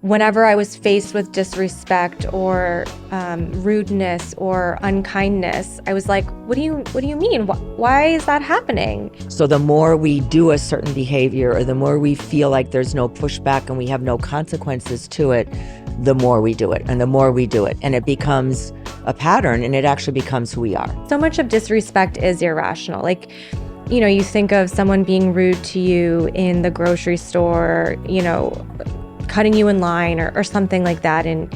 whenever I was faced with disrespect or rudeness or unkindness, I was like, what do you mean? Why is that happening? So the more we do a certain behavior, or the more we feel like there's no pushback and we have no consequences to it, the more we do it and the more we do it. And it becomes a pattern, and it actually becomes who we are. So much of disrespect is irrational. Like, you think of someone being rude to you in the grocery store, cutting you in line or something like that. And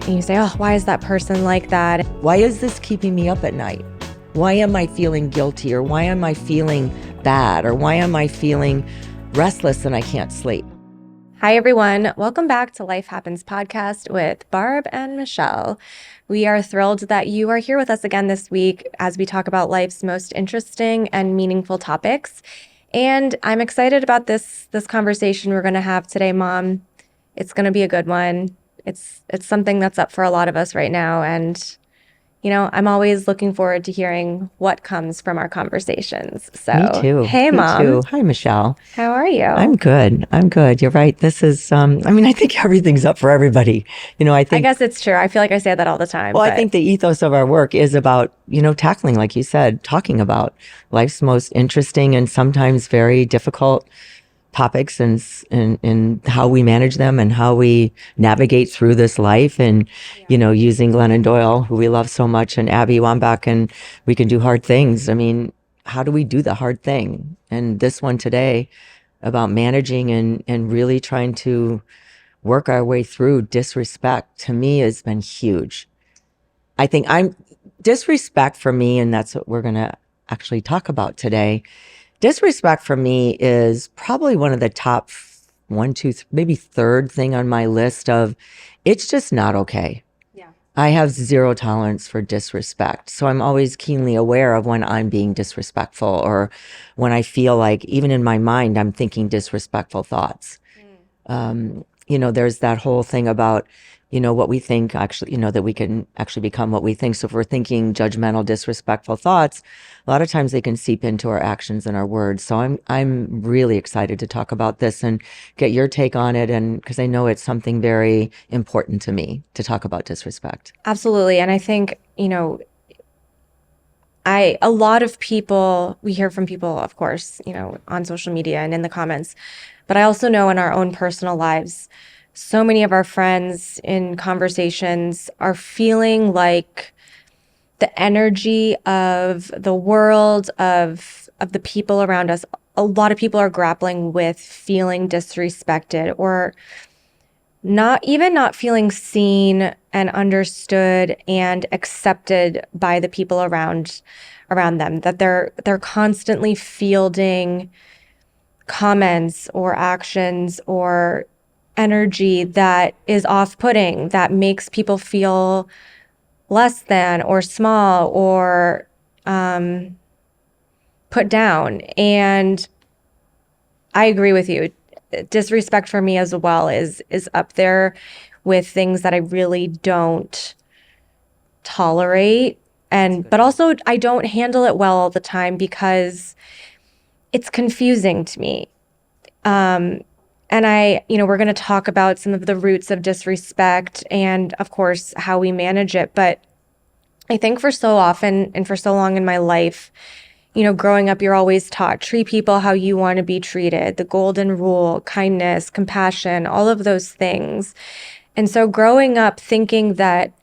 you say, oh, why is that person like that? Why is this keeping me up at night? Why am I feeling guilty? Or why am I feeling bad? Or why am I feeling restless and I can't sleep? Hi, everyone. Welcome back to Life Happens podcast with Barb and Michelle. We are thrilled that you are here with us again this week as we talk about life's most interesting and meaningful topics. And I'm excited about this conversation we're going to have today, Mom. It's going to be a good one. It's something that's up for a lot of us right now. And, I'm always looking forward to hearing what comes from our conversations. So, Me too. Hey, Me Mom. too. Hi, Michelle. How are you? I'm good. You're right. This is, I think everything's up for everybody. I guess it's true. I feel like I say that all the time. Well, I think the ethos of our work is about, tackling, like you said, talking about life's most interesting and sometimes very difficult topics and how we manage them and how we navigate through this life. And, using Glennon Doyle, who we love so much, and Abby Wambach, and we can do hard things. I mean, how do we do the hard thing? And this one today about managing and really trying to work our way through disrespect, to me, has been huge. I think disrespect for me, and that's what we're going to actually talk about today. Disrespect for me is probably one of the top one, two, maybe third thing on my list of it's just not okay. Yeah. I have zero tolerance for disrespect. So I'm always keenly aware of when I'm being disrespectful, or when I feel like, even in my mind, I'm thinking disrespectful thoughts. There's that whole thing about, what we think actually, that we can actually become what we think. So if we're thinking judgmental, disrespectful thoughts, a lot of times they can seep into our actions and our words. So I'm really excited to talk about this and get your take on it. And because I know it's something very important to me to talk about disrespect. Absolutely. And I think, a lot of people, we hear from people, of course, on social media and in the comments, but I also know in our own personal lives, so many of our friends in conversations are feeling like the energy of the world, of the people around us. A lot of people are grappling with feeling disrespected, or not feeling seen and understood and accepted by the people around them, that they're constantly fielding comments or actions or energy that is off-putting, that makes people feel less than or small or put down. And I agree with you. Disrespect for me as well is up there with things that I really don't tolerate. But also I don't handle it well all the time because it's confusing to me. And we're going to talk about some of the roots of disrespect and, of course, how we manage it. But I think for so often and for so long in my life, growing up, you're always taught, treat people how you want to be treated, the golden rule, kindness, compassion, all of those things. And so growing up thinking that,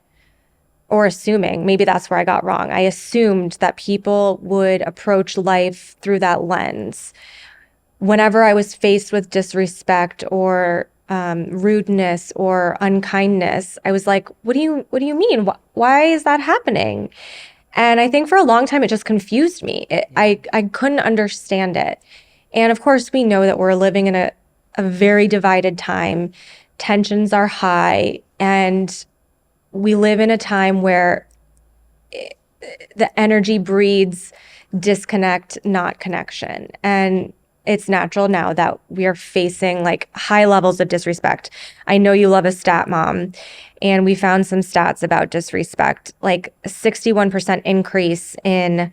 or assuming, maybe that's where I got wrong, I assumed that people would approach life through that lens. Whenever I was faced with disrespect or rudeness or unkindness, I was like, what do you mean? Why is that happening? And I think for a long time, it just confused me. I couldn't understand it. And of course, we know that we're living in a very divided time. Tensions are high, and we live in a time where the energy breeds disconnect, not connection. And it's natural now that we are facing like high levels of disrespect. I know you love a stat, Mom, and we found some stats about disrespect, like a 61% increase in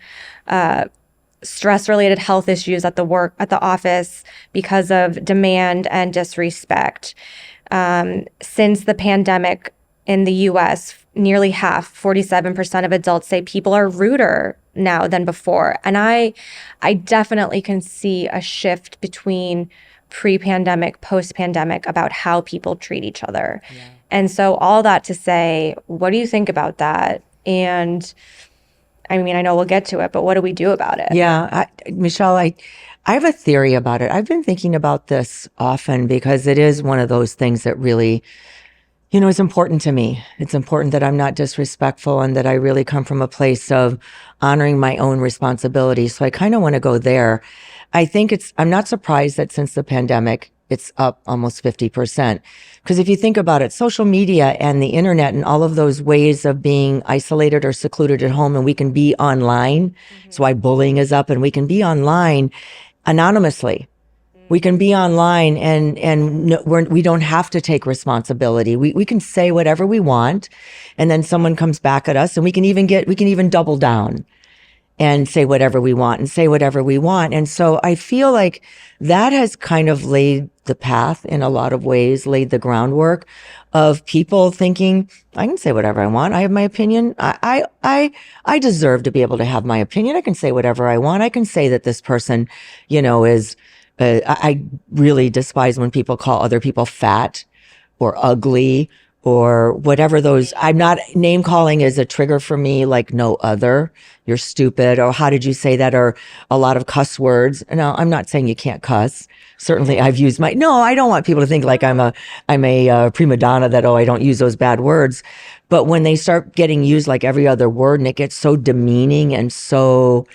stress-related health issues at the office because of demand and disrespect. Since the pandemic in the US, nearly half, 47% of adults say people are ruder now than before. And I definitely can see a shift between pre-pandemic, post-pandemic about how people treat each other. Yeah. And so all that to say, what do you think about that? And I mean, I know we'll get to it, but what do we do about it? Yeah, Michelle, I have a theory about it. I've been thinking about this often because it is one of those things that really, is important to me. It's important that I'm not disrespectful and that I really come from a place of honoring my own responsibility. So I kind of want to go there. I'm not surprised that since the pandemic, it's up almost 50%. Because if you think about it, social media and the internet and all of those ways of being isolated or secluded at home, and we can be online. That's why bullying is up, and we can be online anonymously. We can be online and we don't have to take responsibility. We can say whatever we want, and then someone comes back at us, and we can even double down and say whatever we want and say whatever we want. And so I feel like that has kind of laid the path in a lot of ways, laid the groundwork of people thinking, I can say whatever I want. I have my opinion. I deserve to be able to have my opinion. I can say whatever I want. I can say that this person, is, I really despise when people call other people fat or ugly or whatever those, I'm not, name calling is a trigger for me like no other. You're stupid, or how did you say that, or a lot of cuss words. Now, I'm not saying you can't cuss. Certainly I've used no, I don't want people to think like I'm a prima donna that, I don't use those bad words. But when they start getting used like every other word and it gets so demeaning and so,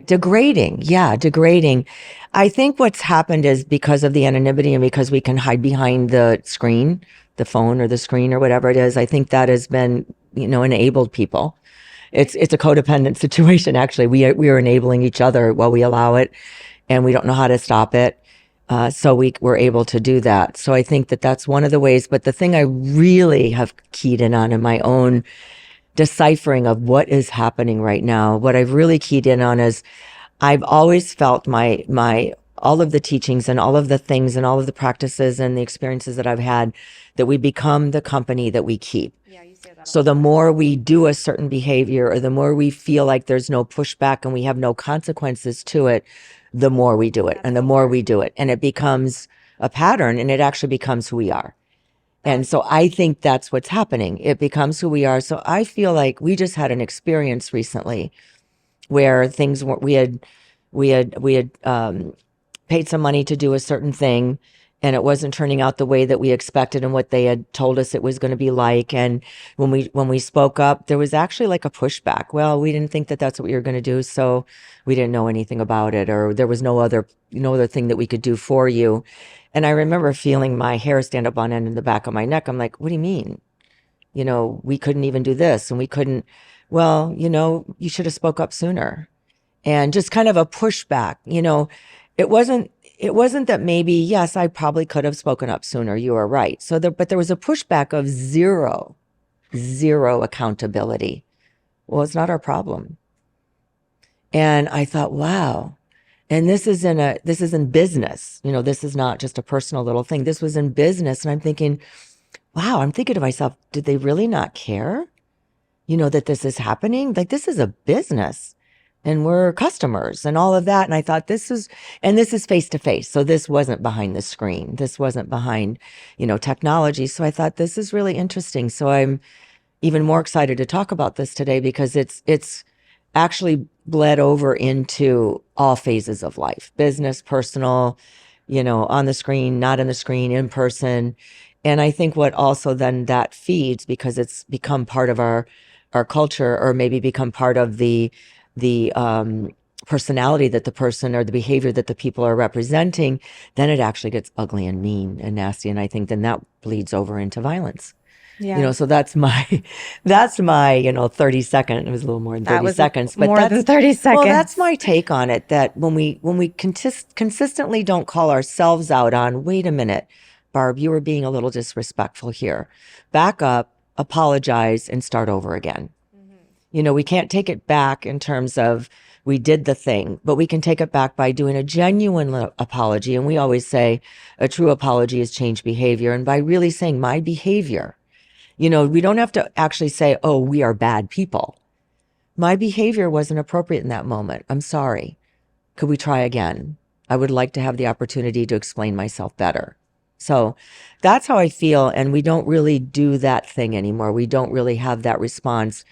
Degrading. Yeah, degrading. I think what's happened is because of the anonymity and because we can hide behind the screen, the phone or the screen or whatever it is, I think that has been, enabled people. It's a codependent situation, actually. We are enabling each other while we allow it, and we don't know how to stop it. So we're able to do that. So I think that that's one of the ways. But the thing I really have keyed in on in my own deciphering of what is happening right now, what I've really keyed in on is I've always felt my all of the teachings and all of the things and all of the practices and the experiences that I've had, that we become the company that we keep. Yeah, you say that. So the more we do a certain behavior, or the more we feel like there's no pushback and we have no consequences to it, the more we do it, and the more we do it, and it becomes a pattern, and it actually becomes who we are. And so I think that's what's happening. It becomes who we are. So I feel like we just had an experience recently where things were, we had paid some money to do a certain thing, and it wasn't turning out the way that we expected and what they had told us it was going to be like. And when we spoke up, there was actually like a pushback. Well, we didn't think that that's what we were going to do, so we didn't know anything about it, or there was no other thing that we could do for you. And I remember feeling my hair stand up on end in the back of my neck. I'm like, what do you mean? We couldn't even do this, and we couldn't. Well, you should have spoke up sooner. And just kind of a pushback. It wasn't that maybe, yes, I probably could have spoken up sooner. You are right. But there was a pushback of zero accountability. Well, it's not our problem. And I thought, wow. And this is in business. This is not just a personal little thing. This was in business. And I'm thinking, wow, I'm thinking to myself, did they really not care? That this is happening? Like, this is a business, and we're customers and all of that. And I thought, this is face to face. So this wasn't behind the screen. This wasn't behind, technology. So I thought, this is really interesting. So I'm even more excited to talk about this today, because it's actually bled over into all phases of life: business, personal, on the screen, not on the screen, in person. And I think what also then that feeds, because it's become part of our culture, or maybe become part of the personality that the person, or the behavior that the people are representing, then it actually gets ugly and mean and nasty. And I think then that bleeds over into violence. Yeah. So that's my 30 second. It was a little more than 30 seconds, but more than 30 seconds. Well, that's my take on it. That when we consistently don't call ourselves out on, wait a minute, Barb, you were being a little disrespectful here. Back up, apologize, and start over again. We can't take it back in terms of We did the thing, but we can take it back by doing a genuine apology. And we always say a true apology is change behavior. And by really saying my behavior, we don't have to actually say, oh, we are bad people. My behavior wasn't appropriate in that moment. I'm sorry. Could we try again? I would like to have the opportunity to explain myself better. So that's how I feel. And we don't really do that thing anymore. We don't really have that response.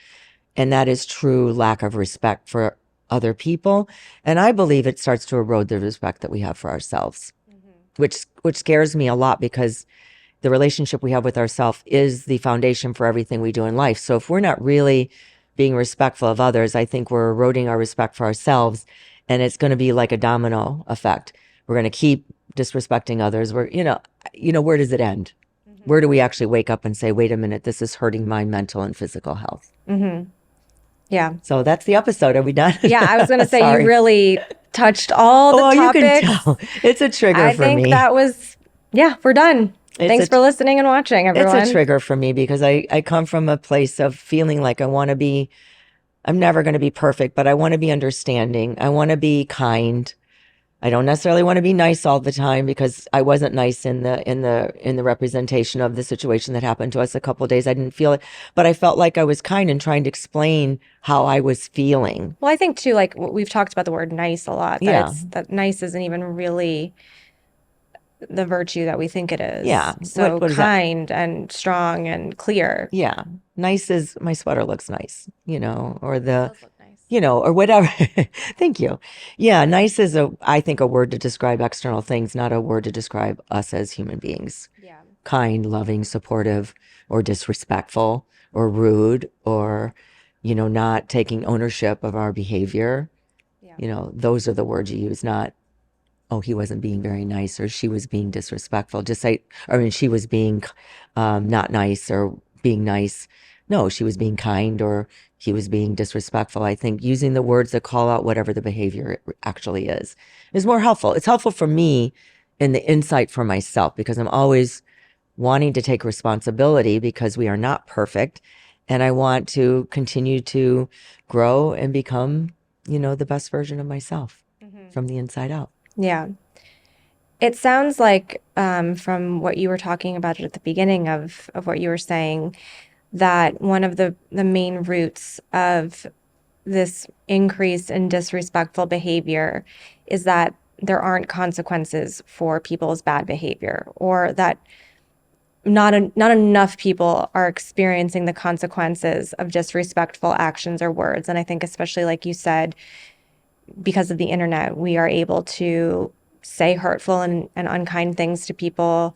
And that is true lack of respect for other people. And I believe it starts to erode the respect that we have for ourselves, which scares me a lot, because the relationship we have with ourselves is the foundation for everything we do in life. So if we're not really being respectful of others, I think we're eroding our respect for ourselves, and it's going to be like a domino effect. We're going to keep disrespecting others. Where does it end? Where do we actually wake up and say, wait a minute, this is hurting my mental and physical health? Yeah. So that's the episode. Are we done? Yeah, I was going to say Sorry. you really touched all the topics. You can tell. It's a trigger for me. I think that was, we're done. Thanks for listening and watching, everyone. It's a trigger for me because I come from a place of feeling like I'm never going to be perfect, but I want to be understanding. I want to be kind. I don't necessarily want to be nice all the time, because I wasn't nice in the representation of the situation that happened to us a couple of days. I didn't feel it, but I felt like I was kind and trying to explain how I was feeling. Well, I think too, like we've talked about the word nice a lot. That nice isn't even really the virtue that we think it is. Yeah. So what kind and strong and clear. Yeah. Nice is my sweater looks nice, or It does look nice. or whatever. Thank you. Yeah. Nice is I think a word to describe external things, not a word to describe us as human beings. Yeah. Kind, loving, supportive, or disrespectful, or rude, or, not taking ownership of our behavior. Yeah. Those are the words you use, not, oh, he wasn't being very nice, or she was being disrespectful. She was being not nice or being nice. No, she was being kind, or he was being disrespectful. I think using the words that call out whatever the behavior actually is more helpful. It's helpful for me in the insight for myself, because I'm always wanting to take responsibility, because we are not perfect. And I want to continue to grow and become, the best version of myself from the inside out. Yeah. It sounds like from what you were talking about at the beginning of what you were saying, that one of the main roots of this increase in disrespectful behavior is that there aren't consequences for people's bad behavior, or that not enough people are experiencing the consequences of disrespectful actions or words. And I think especially, like you said, because of the internet, we are able to say hurtful and unkind things to people,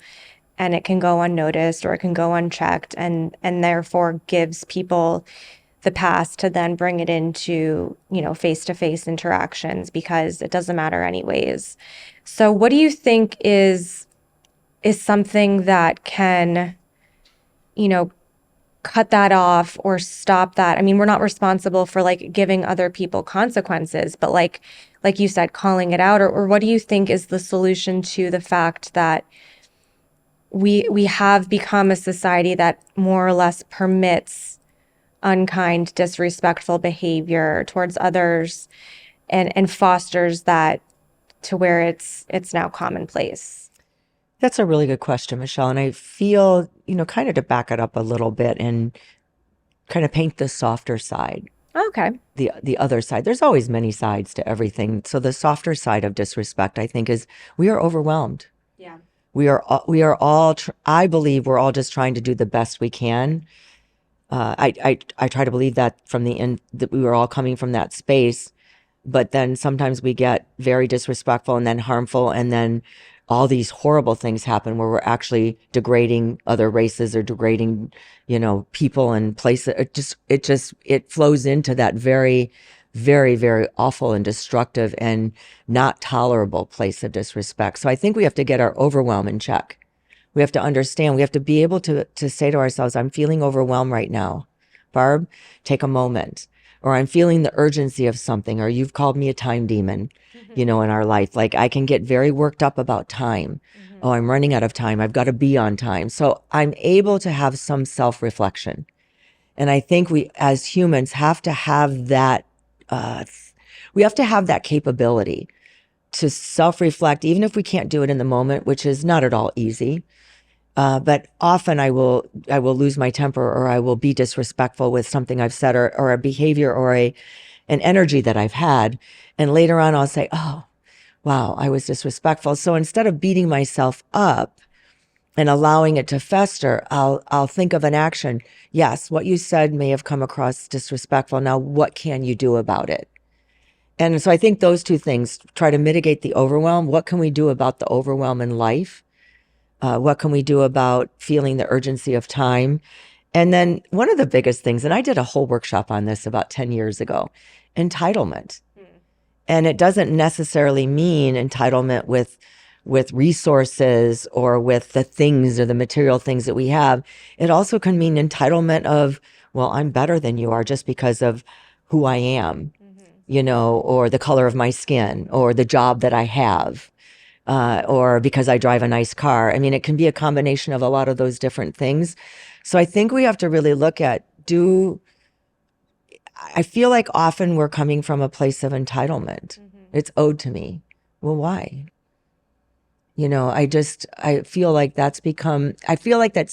and it can go unnoticed or it can go unchecked, and therefore gives people the pass to then bring it into, face-to-face interactions, because it doesn't matter anyways. So what do you think is something that can, cut that off or stop that? I mean, we're not responsible for like giving other people consequences, but like you said, calling it out, or what do you think is the solution to the fact that we have become a society that more or less permits unkind, disrespectful behavior towards others, and fosters that to where it's now commonplace? That's a really good question, Michelle. And I feel, kind of to back it up a little bit and kind of paint the softer side. Okay. The other side. There's always many sides to everything. So the softer side of disrespect, I think, is we are overwhelmed. Yeah. We are all, I believe we're all just trying to do the best we can. I try to believe that from the end, that we were all coming from that space, but then sometimes we get very disrespectful and then harmful, and then all these horrible things happen where we're actually degrading other races or degrading, people and places. It flows into that very, very, very awful and destructive and not tolerable place of disrespect. So I think we have to get our overwhelm in check. We have to understand, we have to be able to say to ourselves, I'm feeling overwhelmed right now. Barb, take a moment. Or I'm feeling the urgency of something, or you've called me a time demon, in our life. Like I can get very worked up about time. Oh, I'm running out of time. I've got to be on time. So I'm able to have some self-reflection. And I think we as humans have to have that we have to have that capability to self-reflect, even if we can't do it in the moment, which is not at all easy. But often I will lose my temper, or I will be disrespectful with something I've said, or a behavior, or an energy that I've had. And later on I'll say, oh, wow, I was disrespectful. So instead of beating myself up and allowing it to fester, I'll think of an action. Yes, what you said may have come across disrespectful. Now, what can you do about it? And so I think those two things, try to mitigate the overwhelm. What can we do about the overwhelm in life? What can we do about feeling the urgency of time? And then one of the biggest things, and I did a whole workshop on this about 10 years ago, entitlement. And it doesn't necessarily mean entitlement with resources or with the things or the material things that we have. It also can mean entitlement of, well, I'm better than you are just because of who I am, or the color of my skin, or the job that I have, or because I drive a nice car. I mean, it can be a combination of a lot of those different things. So I think we have to really look at, I feel like often we're coming from a place of entitlement. It's owed to me. Well, why? I feel like that's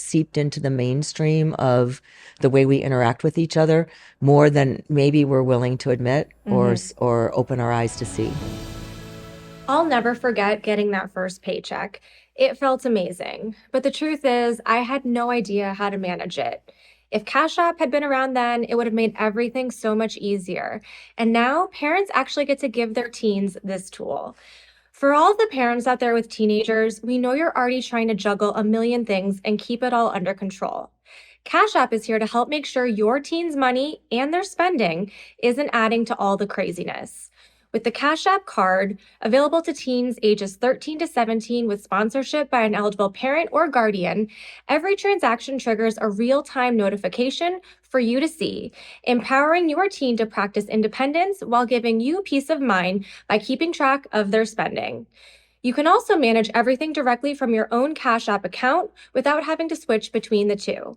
seeped into the mainstream of the way we interact with each other more than maybe we're willing to admit or open our eyes to see. I'll never forget getting that first paycheck. It felt amazing. But the truth is, I had no idea how to manage it. If Cash App had been around then, it would have made everything so much easier. And now parents actually get to give their teens this tool. For all the parents out there with teenagers, we know you're already trying to juggle a million things and keep it all under control. Cash App is here to help make sure your teen's money and their spending isn't adding to all the craziness. With the Cash App card, available to teens ages 13 to 17 with sponsorship by an eligible parent or guardian, every transaction triggers a real-time notification for you to see, empowering your teen to practice independence while giving you peace of mind by keeping track of their spending. You can also manage everything directly from your own Cash App account without having to switch between the two.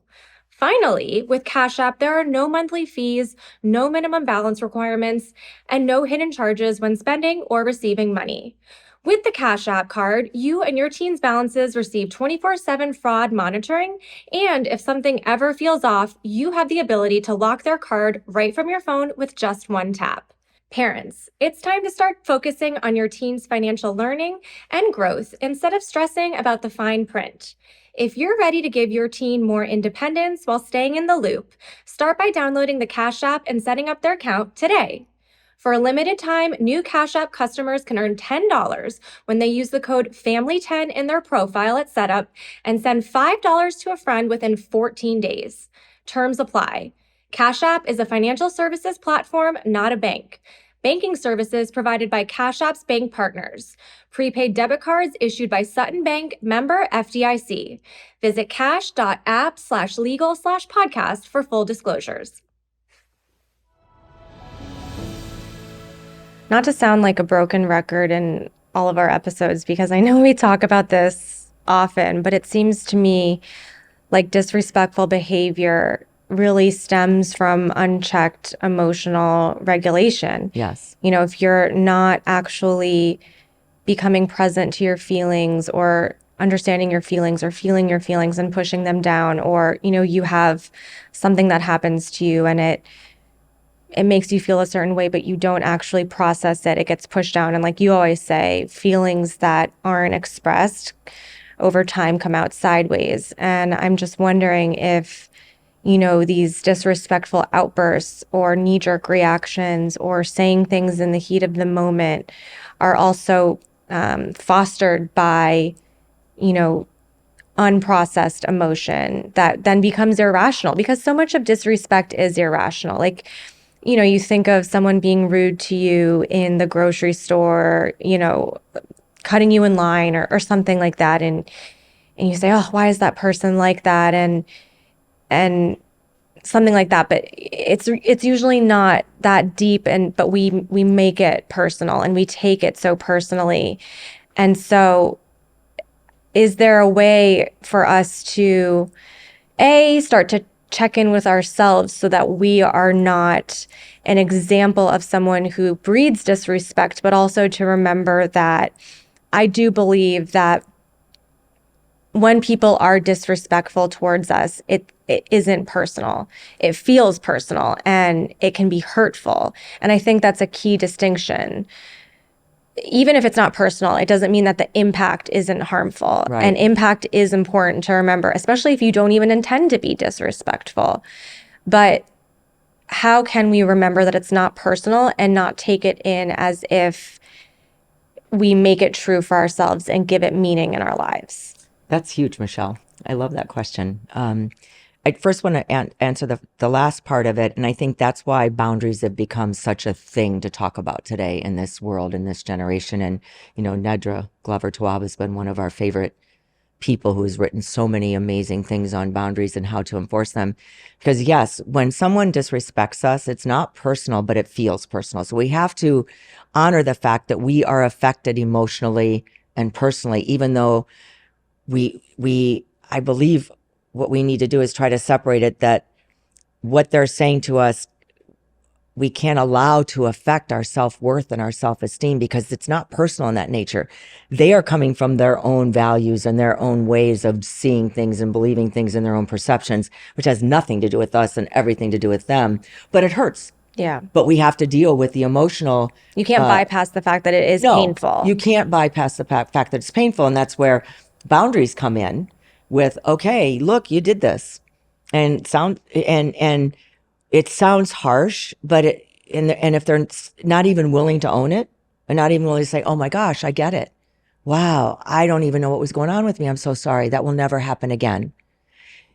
Finally, with Cash App, there are no monthly fees, no minimum balance requirements, and no hidden charges when spending or receiving money. With the Cash App card, you and your teen's balances receive 24/7 fraud monitoring, and if something ever feels off, you have the ability to lock their card right from your phone with just one tap. Parents, it's time to start focusing on your teen's financial learning and growth instead of stressing about the fine print. If you're ready to give your teen more independence while staying in the loop, start by downloading the Cash App and setting up their account today. For a limited time, new Cash App customers can earn $10 when they use the code FAMILY10 in their profile at setup and send $5 to a friend within 14 days. Terms apply. Cash App is a financial services platform, not a bank. Banking services provided by Cash App's bank partners. Prepaid debit cards issued by Sutton Bank, member FDIC. Visit cash.app/legal/podcast for full disclosures. Not to sound like a broken record in all of our episodes, because I know we talk about this often, but it seems to me like disrespectful behavior really stems from unchecked emotional regulation. Yes. If you're not actually becoming present to your feelings or understanding your feelings or feeling your feelings and pushing them down, or, you have something that happens to you and it makes you feel a certain way, but you don't actually process it. It gets pushed down. And like you always say, feelings that aren't expressed over time come out sideways. And I'm just wondering if these disrespectful outbursts or knee-jerk reactions or saying things in the heat of the moment are also fostered by, unprocessed emotion that then becomes irrational, because so much of disrespect is irrational. Like, you think of someone being rude to you in the grocery store, cutting you in line or something like that. And you say, oh, why is that person like that? And something like that, but it's usually not that deep, but we make it personal and we take it so personally. And so is there a way for us to start to check in with ourselves so that we are not an example of someone who breeds disrespect, but also to remember that I do believe that when people are disrespectful towards us, it isn't personal. It feels personal and it can be hurtful. And I think that's a key distinction. Even if it's not personal, it doesn't mean that the impact isn't harmful. Right. And impact is important to remember, especially if you don't even intend to be disrespectful. But how can we remember that it's not personal and not take it in as if we make it true for ourselves and give it meaning in our lives? That's huge, Michelle. I love that question. I first want to answer the last part of it. And I think that's why boundaries have become such a thing to talk about today in this world, in this generation. And, Nedra Glover Tawwab has been one of our favorite people who has written so many amazing things on boundaries and how to enforce them. Because yes, when someone disrespects us, it's not personal, but it feels personal. So we have to honor the fact that we are affected emotionally and personally, even though I believe what we need to do is try to separate it, that what they're saying to us, we can't allow to affect our self-worth and our self-esteem because it's not personal in that nature. They are coming from their own values and their own ways of seeing things and believing things in their own perceptions, which has nothing to do with us and everything to do with them. But it hurts. Yeah. But we have to deal with the emotional. You can't bypass the fact that it is painful. You can't bypass the fact that it's painful. And that's where boundaries come in with, okay, look, you did this. And it sounds harsh, but and if they're not even willing to own it and not even willing to say, oh my gosh, I get it. Wow, I don't even know what was going on with me. I'm so sorry. That will never happen again.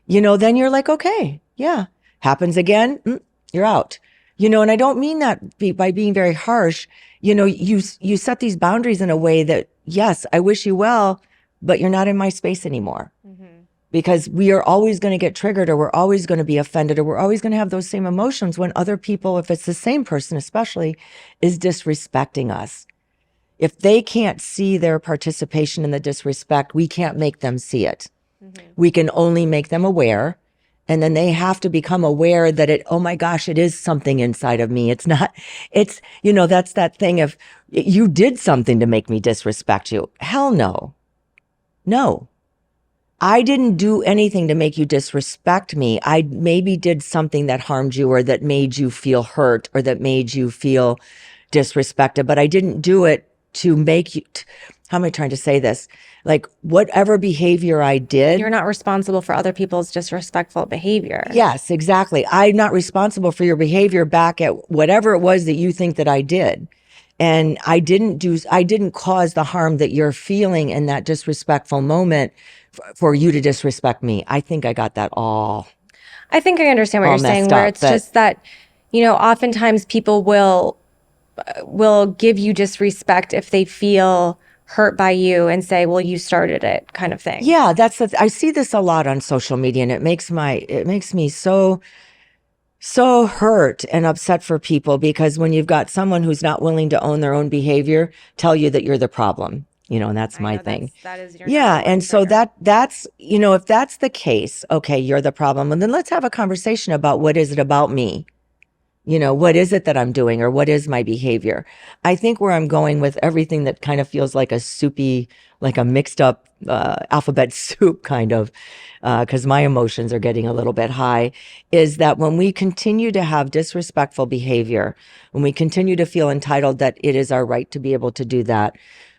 Then you're like, okay, yeah, happens again. You're out. And I don't mean that by being very harsh. You set these boundaries in a way that, yes, I wish you well, but you're not in my space anymore. Because we are always going to get triggered, or we're always going to be offended, or we're always going to have those same emotions when other people, if it's the same person especially, is disrespecting us. If they can't see their participation in the disrespect, we can't make them see it. We can only make them aware. And then they have to become aware that oh my gosh, it is something inside of me. It's not, that's that thing of, you did something to make me disrespect you. Hell no. No. I didn't do anything to make you disrespect me. I maybe did something that harmed you or that made you feel hurt or that made you feel disrespected, but I didn't do it to make you, how am I trying to say this? Like whatever behavior I did. You're not responsible for other people's disrespectful behavior. Yes, exactly. I'm not responsible for your behavior back at whatever it was that you think that I did. And I didn't cause the harm that you're feeling in that disrespectful moment for you to disrespect me. I think I got that all. I think I understand what you're saying, where it's just that, oftentimes people will give you disrespect if they feel hurt by you and say, well, you started it, kind of thing. Yeah, I see this a lot on social media, and it makes me so hurt and upset for people, because when you've got someone who's not willing to own their own behavior, tell you that you're the problem, and that's my thing. That is your yeah. And so that's, if that's the case, okay, you're the problem. And then let's have a conversation about what is it about me? What is it that I'm doing, or what is my behavior? I think where I'm going with everything that kind of feels like a soupy, like a mixed up alphabet soup kind of, because my emotions are getting a little bit high, is that when we continue to have disrespectful behavior, when we continue to feel entitled that it is our right to be able to do that,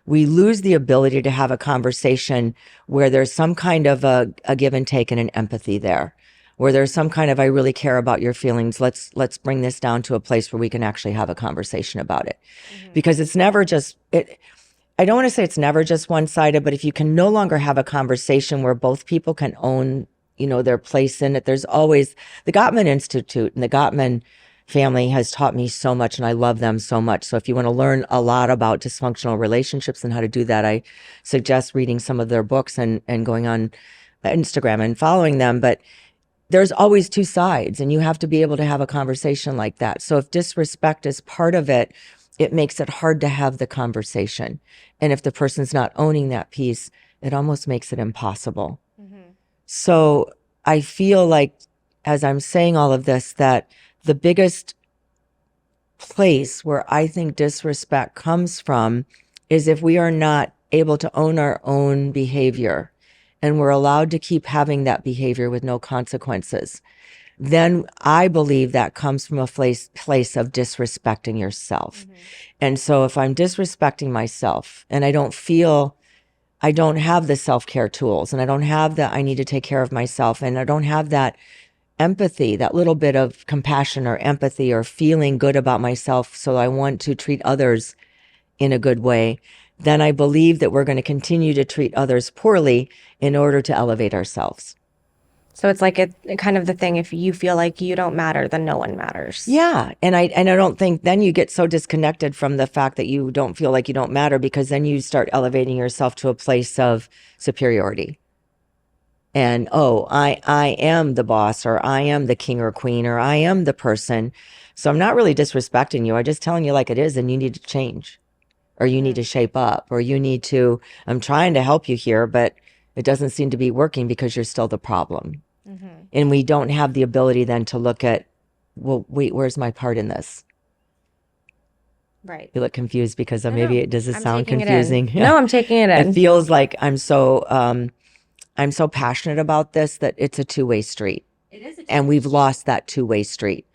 we lose the ability to have a conversation where there's some kind of a give and take and an empathy there, where there's some kind of, I really care about your feelings. Let's bring this down to a place where we can actually have a conversation about it. Because it's never just, I don't want to say it's never just one-sided, but if you can no longer have a conversation where both people can own, their place in it, there's always, the Gottman Institute and the Gottman family has taught me so much, and I love them so much. So if you want to learn a lot about dysfunctional relationships and how to do that, I suggest reading some of their books and going on Instagram and following them. But there's always two sides, and you have to be able to have a conversation like that. So if disrespect is part of it, it makes it hard to have the conversation. And if the person's not owning that piece, it almost makes it impossible. So I feel like as I'm saying all of this, that the biggest place where I think disrespect comes from is if we are not able to own our own behavior and we're allowed to keep having that behavior with no consequences, then I believe that comes from a place of disrespecting yourself. And so if I'm disrespecting myself and I don't have the self-care tools, and I don't have that I need to take care of myself, and I don't have that empathy, that little bit of compassion or empathy or feeling good about myself, so I want to treat others in a good way, then I believe that we're going to continue to treat others poorly in order to elevate ourselves. So it's like kind of the thing, if you feel like you don't matter, then no one matters. Yeah. And I don't think then you get so disconnected from the fact that you don't feel like you don't matter, because then you start elevating yourself to a place of superiority. And, oh, I am the boss, or I am the king or queen, or I am the person. So I'm not really disrespecting you. I'm just telling you like it is, and you need to change, or you need to shape up, or I'm trying to help you here, but it doesn't seem to be working because you're still the problem. And we don't have the ability then to look at, well, wait, where's my part in this? Right. You look confused because No, maybe does it I'm sound taking it in. confusing? No, I'm taking it in. It feels like I'm so passionate about this that it's a two-way street. It is And we've lost that two-way street.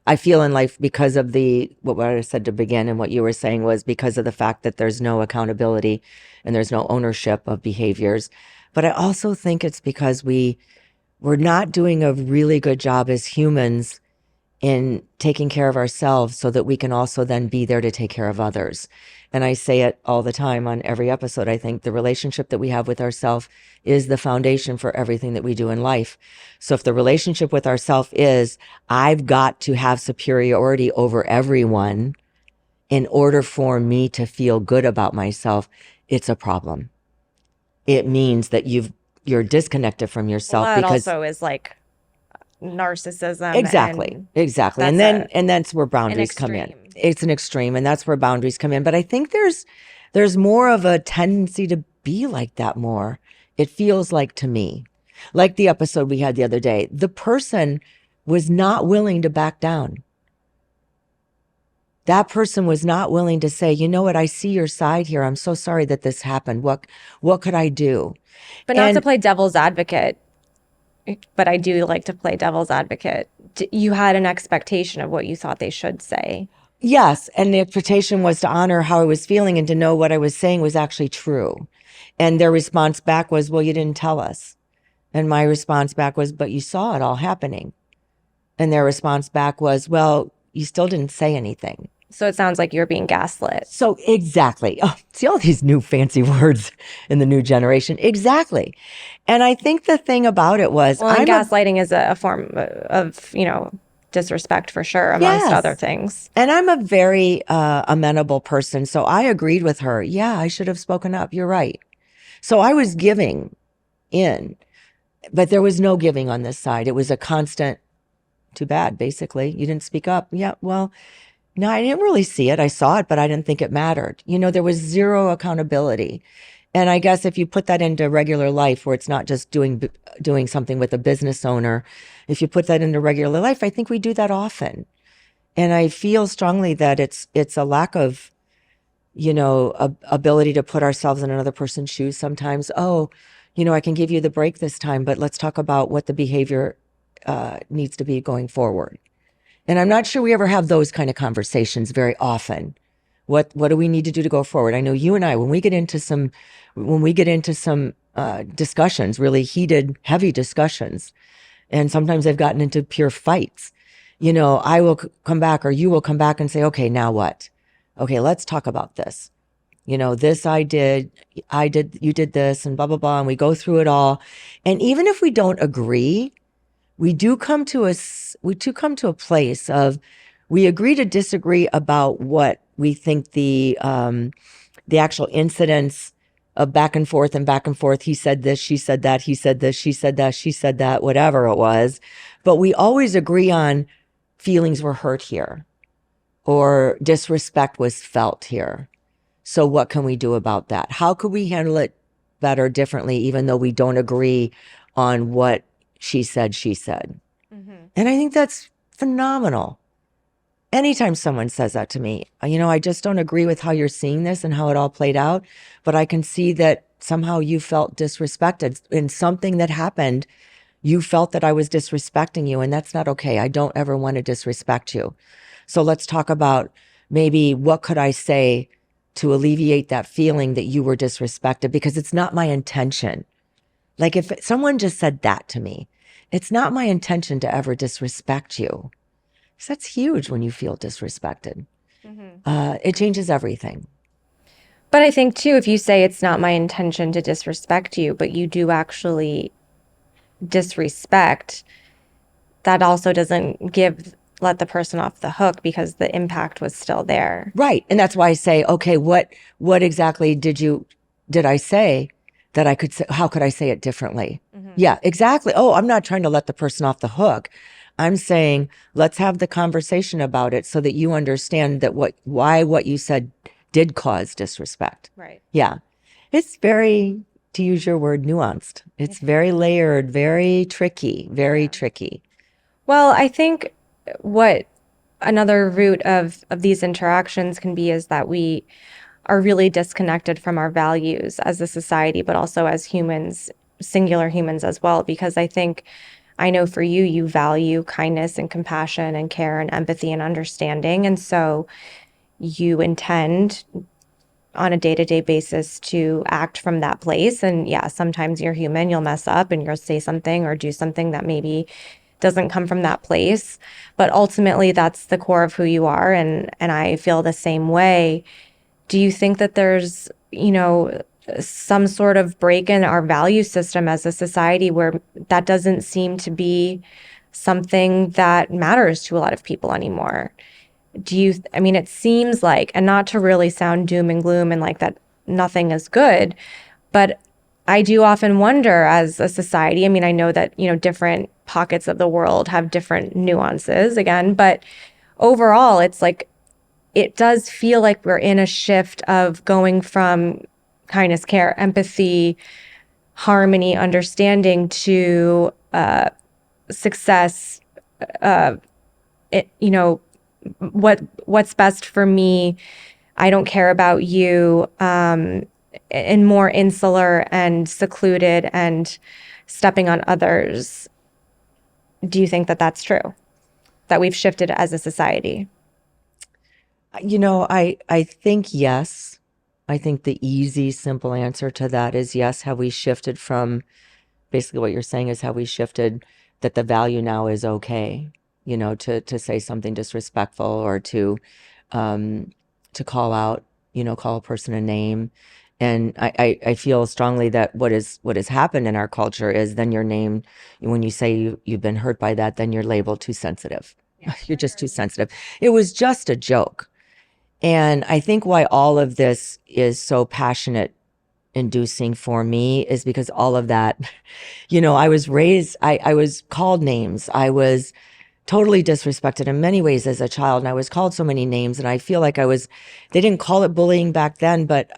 I feel in life because of what I said to begin, and what you were saying was because of the fact that there's no accountability and there's no ownership of behaviors. But I also think it's because we're not doing a really good job as humans in taking care of ourselves so that we can also then be there to take care of others. And I say it all the time on every episode. I think the relationship that we have with ourselves is the foundation for everything that we do in life. So if the relationship with ourselves is, I've got to have superiority over everyone in order for me to feel good about myself, it's a problem. It means that you're disconnected from yourself, Well, that because also is like narcissism. exactly. And that's where boundaries come in. It's an extreme, and that's where boundaries come in. But I think there's more of a tendency to be like that more. It feels like to me, like the episode we had the other day, the person was not willing to back down. That person was not willing to say, you know what, I see your side here. I'm so sorry that this happened. What could I do? But not to play devil's advocate, but I do like to play devil's advocate. You had an expectation of what you thought they should say. Yes. And the expectation was to honor how I was feeling and to know what I was saying was actually true. And their response back was, well, you didn't tell us. And my response back was, but you saw it all happening. And their response back was, well, you still didn't say anything. So it sounds like you're being gaslit. So exactly. Oh, see all these new fancy words in the new generation. Exactly. And I think the thing about it was, gaslighting is a form of, disrespect for sure, amongst other things. And I'm a very amenable person. So I agreed with her. Yeah, I should have spoken up. You're right. So I was giving in, but there was no giving on this side. It was a constant, too bad, basically. You didn't speak up. Yeah, well, no, I didn't really see it. I saw it, but I didn't think it mattered. There was zero accountability. And I guess if you put that into regular life, where it's not just doing something with a business owner, if you put that into regular life, I think we do that often. And I feel strongly that it's a lack of, ability to put ourselves in another person's shoes sometimes. Oh, I can give you the break this time, but let's talk about what the behavior needs to be going forward. And I'm not sure we ever have those kind of conversations very often. What do we need to do to go forward? I know you and I, when we get into some discussions, really heated, heavy discussions, and sometimes they've gotten into pure fights, I will come back, or you will come back and say, okay, now what? Okay, let's talk about this. This I did, you did this, and blah, blah, blah. And we go through it all. And even if we don't agree, we do come to a place of, we agree to disagree about what we think the actual incidents of back and forth. He said this, she said that, he said this, she said that, she said that, whatever it was. But we always agree on feelings were hurt here, or disrespect was felt here. So what can we do about that? How could we handle it better, differently, even though we don't agree on what she said? And I think that's phenomenal. Anytime someone says that to me, I just don't agree with how you're seeing this and how it all played out, but I can see that somehow you felt disrespected in something that happened. You felt that I was disrespecting you, and that's not okay. I don't ever want to disrespect you. So let's talk about maybe what could I say to alleviate that feeling that you were disrespected, because it's not my intention. Like if someone just said that to me, it's not my intention to ever disrespect you. So that's huge when you feel disrespected. It changes everything. But I think too, if you say it's not my intention to disrespect you, but you do actually disrespect, that also doesn't let the person off the hook because the impact was still there. Right. And that's why I say, okay, what exactly did I say that I could say, how could I say it differently? Yeah, exactly. Oh, I'm not trying to let the person off the hook. I'm saying, let's have the conversation about it so that you understand that why what you said did cause disrespect. Right. Yeah. It's very, to use your word, nuanced. It's very layered, very tricky, very tricky. Well, I think what another root of these interactions can be is that we are really disconnected from our values as a society, but also as humans, singular humans as well. Because I know for you, you value kindness and compassion and care and empathy and understanding. And so you intend on a day-to-day basis to act from that place. And yeah, sometimes you're human, you'll mess up and you'll say something or do something that maybe doesn't come from that place. But ultimately that's the core of who you are. And I feel the same way. Do you think that there's, some sort of break in our value system as a society where that doesn't seem to be something that matters to a lot of people anymore? It seems like, and not to really sound doom and gloom and like that nothing is good, but I do often wonder as a society. I know that, different pockets of the world have different nuances again, but overall, it's like, it does feel like we're in a shift of going from kindness, care, empathy, harmony, understanding to success, what's best for me. I don't care about you, and more insular and secluded and stepping on others. Do you think that that's true? That we've shifted as a society? I think yes. I think the easy, simple answer to that is yes. Have we shifted from basically what you're saying is have we shifted that the value now is okay, to say something disrespectful or to call out, call a person a name. And I feel strongly that what has happened in our culture is then you're named, when you say you've been hurt by that, then you're labeled too sensitive. You're just too sensitive. It was just a joke. And I think why all of this is so passionate inducing for me is because all of that, I was raised, I was called names. I was totally disrespected in many ways as a child. And I was called so many names. And I feel like they didn't call it bullying back then, but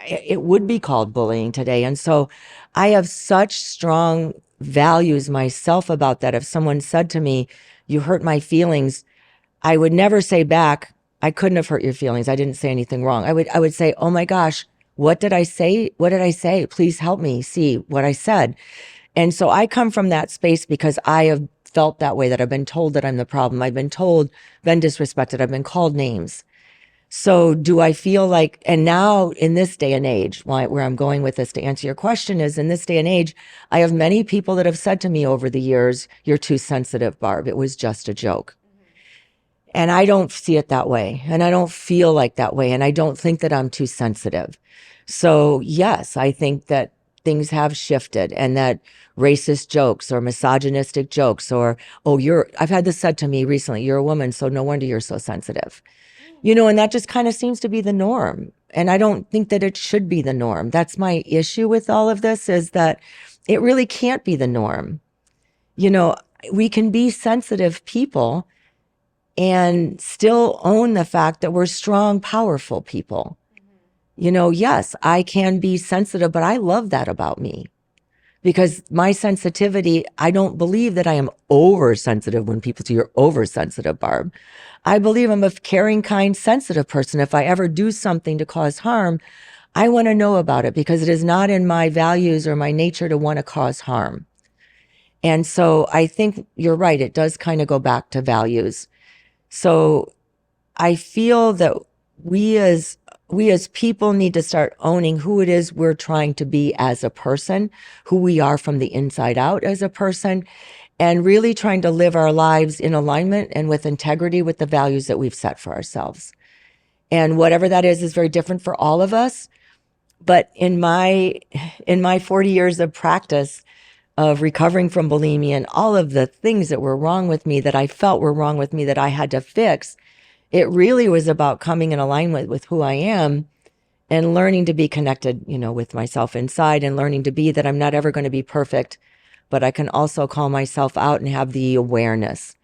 it would be called bullying today. And so I have such strong values myself about that. If someone said to me, you hurt my feelings, I would never say back, I couldn't have hurt your feelings. I didn't say anything wrong. I would say, oh my gosh, what did I say? What did I say? Please help me see what I said. And so I come from that space because I have felt that way, that I've been told that I'm the problem. I've been disrespected. I've been called names. So do I feel like, and now in this day and age, where I'm going with this to answer your question is in this day and age, I have many people that have said to me over the years, you're too sensitive, Barb. It was just a joke. And I don't see it that way. And I don't feel like that way. And I don't think that I'm too sensitive. So yes, I think that things have shifted and that racist jokes or misogynistic jokes or, I've had this said to me recently, you're a woman, so no wonder you're so sensitive. And that just kind of seems to be the norm. And I don't think that it should be the norm. That's my issue with all of this is that it really can't be the norm. We can be sensitive people and still own the fact that we're strong, powerful people. Yes, I can be sensitive, but I love that about me. because my sensitivity, I don't believe that I am oversensitive when people say you're oversensitive, Barb. I believe I'm a caring, kind, sensitive person. If I ever do something to cause harm, I want to know about it because it is not in my values or my nature to want to cause harm. And so I think you're right. It does kind of go back to values. So I feel that we as people need to start owning who it is we're trying to be as a person, who we are from the inside out as a person, and really trying to live our lives in alignment and with integrity with the values that we've set for ourselves. And whatever that is very different for all of us. But in my 40 years of practice of recovering from bulimia and all of the things that were wrong with me that I felt were wrong with me that I had to fix, it really was about coming in alignment with who I am and learning to be connected, with myself inside, and learning to be that I'm not ever going to be perfect, but I can also call myself out and have the awareness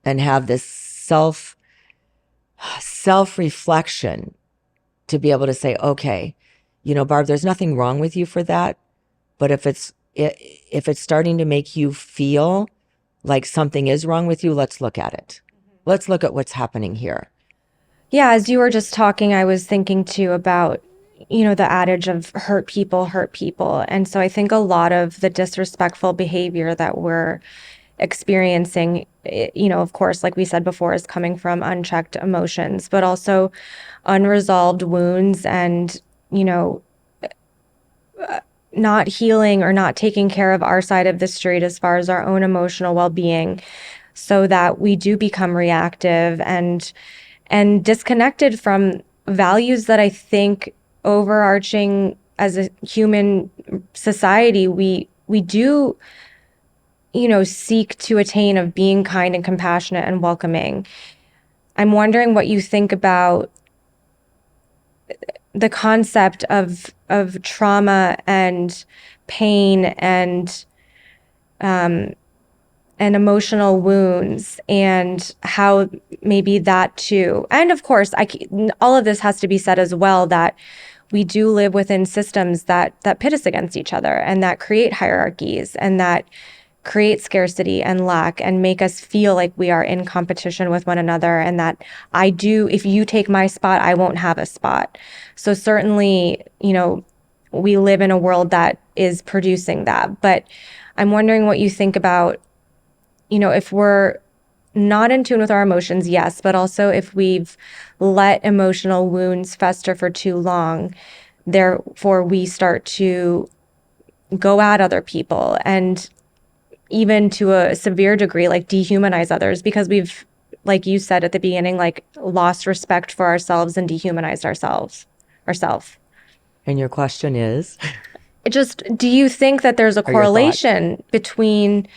and have this self-reflection to be able to say, okay, Barb, there's nothing wrong with you for that. But if it's starting to make you feel like something is wrong with you, let's look at it. Let's look at what's happening here. Yeah, as you were just talking, I was thinking too about, the adage of hurt people hurt people. And so I think a lot of the disrespectful behavior that we're experiencing, of course, like we said before, is coming from unchecked emotions, but also unresolved wounds and, not healing or not taking care of our side of the street as far as our own emotional well-being, so that we do become reactive and disconnected from values that I think overarching as a human society, we do, seek to attain of being kind and compassionate and welcoming. I'm wondering what you think about the concept of trauma and pain and emotional wounds, and how maybe that too. And of course, all of this has to be said as well, that we do live within systems that pit us against each other and that create hierarchies and that create scarcity and lack and make us feel like we are in competition with one another, and that if you take my spot, I won't have a spot. So certainly, we live in a world that is producing that. But I'm wondering what you think about, if we're not in tune with our emotions, yes, but also if we've let emotional wounds fester for too long, therefore we start to go at other people and even to a severe degree, like dehumanize others, because we've, like you said at the beginning, like lost respect for ourselves and dehumanized ourselves. And your question is? Do you think that there's a correlation between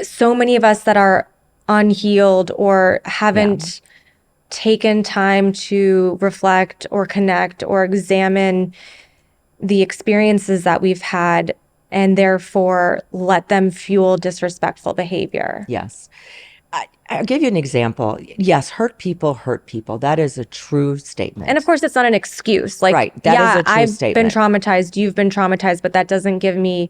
so many of us that are unhealed or haven't taken time to reflect or connect or examine the experiences that we've had, and therefore let them fuel disrespectful behavior? Yes. I'll give you an example. Yes, hurt people hurt people. That is a true statement. And of course, it's not an excuse. Like, right. That is a true I've statement. been traumatized, you've been traumatized, but that doesn't give me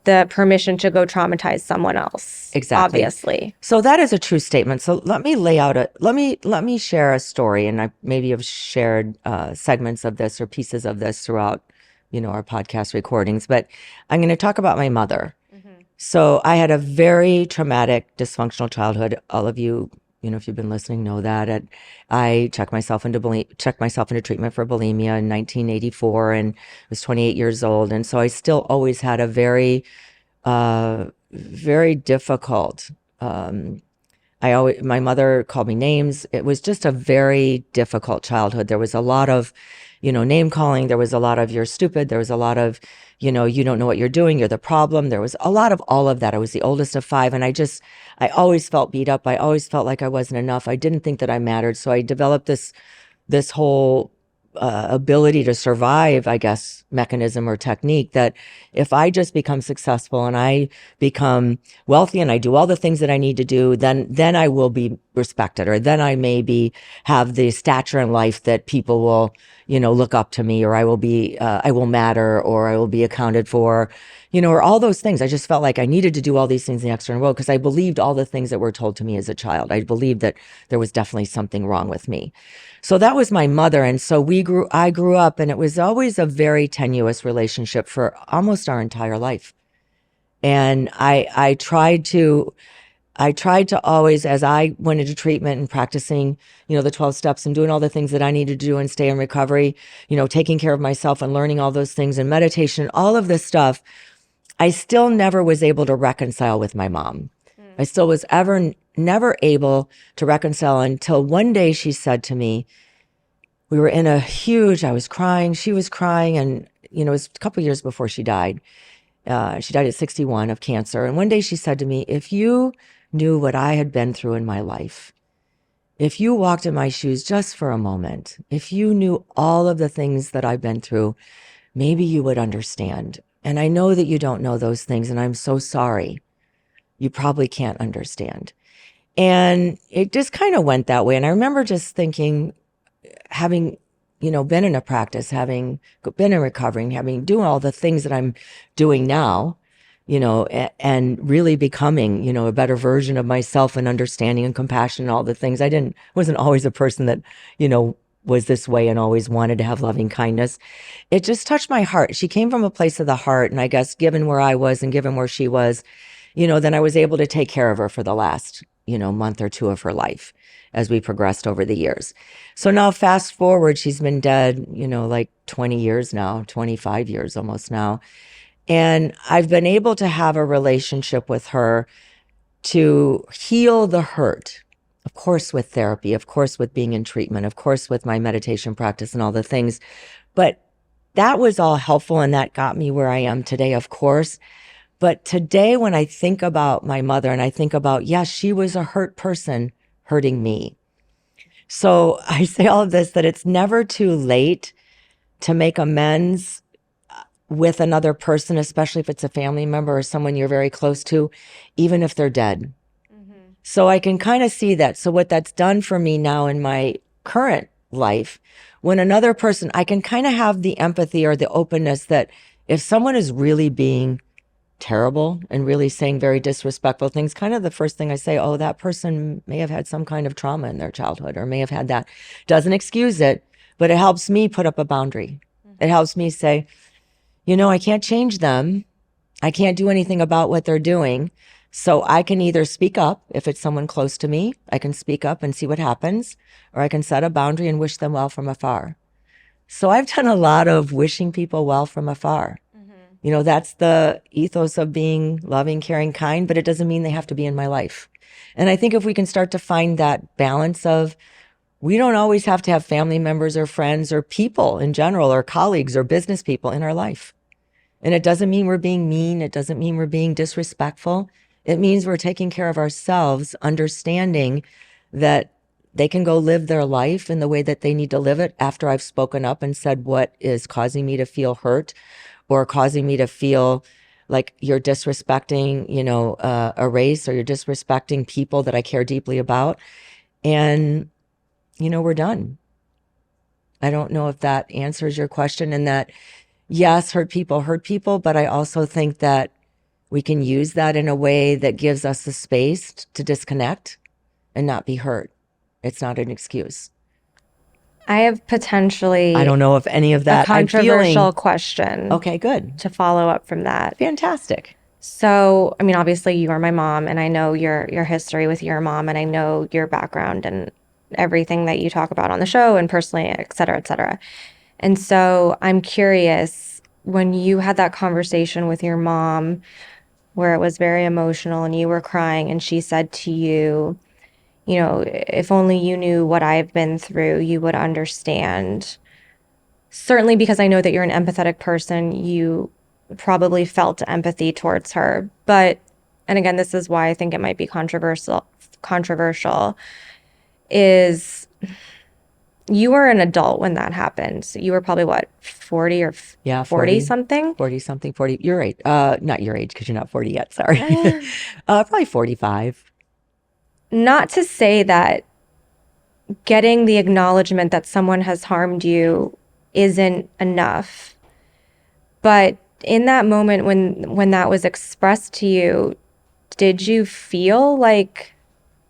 the permission to go traumatize someone else. Exactly. Obviously. So that is a true statement. So let me let me share a story, and I maybe have shared segments of this or pieces of this throughout, our podcast recordings, but I'm going to talk about my mother. So I had a very traumatic, dysfunctional childhood. All of you, if you've been listening, know that. I checked myself into treatment for bulimia in 1984, and was 28 years old. And so I still always had a very, very difficult. My mother called me names. It was just a very difficult childhood. There was a lot of, name calling. There was a lot of "you're stupid." There was a lot of, you don't know what you're doing. You're the problem. There was a lot of all of that. I was the oldest of 5, and I always felt beat up. I always felt like I wasn't enough. I didn't think that I mattered. So I developed this whole ability to survive, I guess, mechanism or technique, that if I just become successful and I become wealthy and I do all the things that I need to do, then I will be respected, or then I maybe have the stature in life that people will, look up to me, or I will matter, or I will be accounted for, or all those things. I just felt like I needed to do all these things in the external world because I believed all the things that were told to me as a child. I believed that there was definitely something wrong with me. So that was my mother. And so I grew up, and it was always a very tenuous relationship for almost our entire life. And I tried to always, as I went into treatment and practicing, the 12 steps and doing all the things that I needed to do and stay in recovery, taking care of myself and learning all those things and meditation, all of this stuff, I still never was able to reconcile with my mom. I still was never able to reconcile until one day she said to me, we were in I was crying, she was crying, and, it was a couple years before she died. She died at 61 of cancer. And one day she said to me, if you knew what I had been through in my life, if you walked in my shoes just for a moment, if you knew all of the things that I've been through, maybe you would understand. And I know that you don't know those things, and I'm so sorry. You probably can't understand. And it just kind of went that way. And I remember just thinking, having, been in a practice, having been in recovering, doing all the things that I'm doing now, and really becoming, a better version of myself, and understanding and compassion and all the things. Wasn't always a person that, was this way and always wanted to have loving kindness. It just touched my heart. She came from a place of the heart. And I guess given where I was and given where she was, then I was able to take care of her for the last, month or two of her life as we progressed over the years. So now fast forward, she's been dead, like 20 years now, 25 years almost now. And I've been able to have a relationship with her to heal the hurt. Of course, with therapy, of course, with being in treatment, of course, with my meditation practice and all the things. But that was all helpful, and that got me where I am today, of course. But today, when I think about my mother and I think about, yes, she was a hurt person hurting me. So I say all of this, that it's never too late to make amends with another person, especially if it's a family member or someone you're very close to, even if they're dead. So I can kind of see that. So what that's done for me now in my current life, when another person, I can kind of have the empathy or the openness that if someone is really being terrible and really saying very disrespectful things, kind of the first thing I say, oh, that person may have had some kind of trauma in their childhood or may have had that. Doesn't excuse it, but it helps me put up a boundary. It helps me say, I can't change them. I can't do anything about what they're doing. So I can either speak up if it's someone close to me, I can speak up and see what happens, or I can set a boundary and wish them well from afar. So I've done a lot of wishing people well from afar. That's the ethos of being loving, caring, kind, but it doesn't mean they have to be in my life. And I think if we can start to find that balance of, we don't always have to have family members or friends or people in general or colleagues or business people in our life. And it doesn't mean we're being mean. It doesn't mean we're being disrespectful. It means we're taking care of ourselves, understanding that they can go live their life in the way that they need to live it after I've spoken up and said what is causing me to feel hurt or causing me to feel like you're disrespecting, a race, or you're disrespecting people that I care deeply about. And, we're done. I don't know if that answers your question, and that, yes, hurt people, but I also think that we can use that in a way that gives us the space to disconnect and not be hurt. It's not an excuse. I have potentially I don't know if any of a that controversial question. Okay, good. To follow up from that. Fantastic. So, I mean, obviously you are my mom, and I know your history with your mom, and I know your background and everything that you talk about on the show and personally, et cetera, et cetera. And so I'm curious, when you had that conversation with your mom where it was very emotional and you were crying and she said to you, if only you knew what I've been through, you would understand. Certainly, because I know that you're an empathetic person, you probably felt empathy towards her. But, and again, this is why I think it might be controversial, is you were an adult when that happened. So you were probably what, 40 or Yeah, 40 something? 40 something, 40. Your age. Not your age because you're not 40 yet. Sorry. Probably 45. Not to say that getting the acknowledgement that someone has harmed you isn't enough. But in that moment when that was expressed to you, did you feel like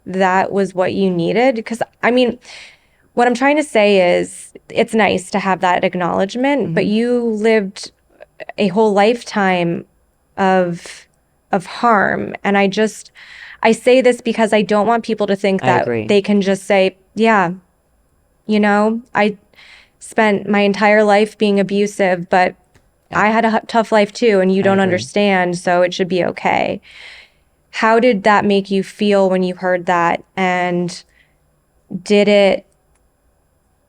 that was what you needed? Because I mean, what I'm trying to say is it's nice to have that acknowledgement, but you lived a whole lifetime of harm. And I say this because I don't want people to think I that agree. they can just say, yeah, I spent my entire life being abusive, but I had a tough life too, and you don't agree. understand, so it should be okay. How did that make you feel when you heard that? And did it,